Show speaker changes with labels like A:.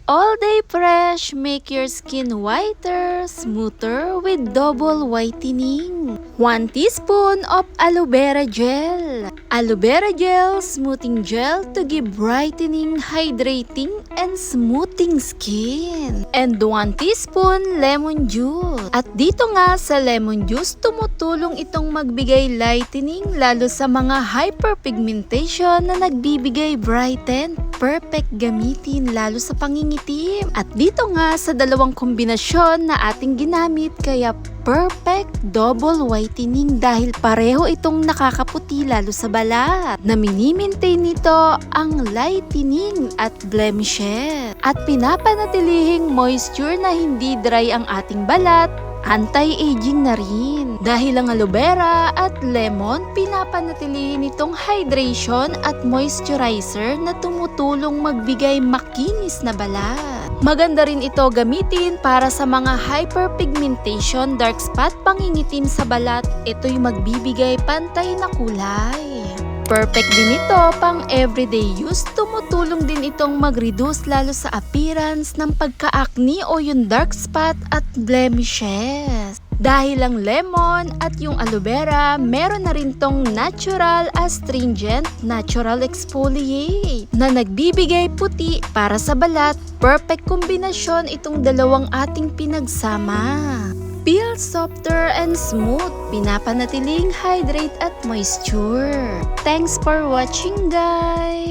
A: All Day Fresh, make your skin whiter, smoother with double whitening. 1 teaspoon of aloe vera gel. Aloe vera gel smoothing gel to give brightening, hydrating, and smoothing skin. And 1 teaspoon lemon juice. At dito nga sa lemon juice, tumutulong itong magbigay lightening lalo sa mga hyperpigmentation na nagbibigay brighten. Perfect gamitin lalo sa pangingitim. At dito nga sa dalawang kombinasyon na ating ginamit, kaya perfect double whitening dahil pareho itong nakakaputi lalo sa balat na mini-maintain nito ang lightening at blemishes at pinapanatiling moisture na hindi dry ang ating balat. Anti-aging na rin. Dahil ang aloe vera at lemon, pinapanatilihin itong hydration at moisturizer na tumutulong magbigay makinis na balat. Maganda rin ito gamitin para sa mga hyperpigmentation, dark spot, pangingitim sa balat. Ito'y magbibigay pantay na kulay. Perfect din ito pang everyday use. Tumutulong din itong mag-reduce lalo sa appearance ng pagka-acne o yung dark spot at blemishes. Dahil ang lemon at yung aloe vera, meron na rin tong natural astringent, natural exfoliate na nagbibigay puti para sa balat. Perfect kombinasyon itong dalawang ating pinagsama. Feel softer and smooth, pinapanatiling hydrate at moisture. Thanks for watching, guys!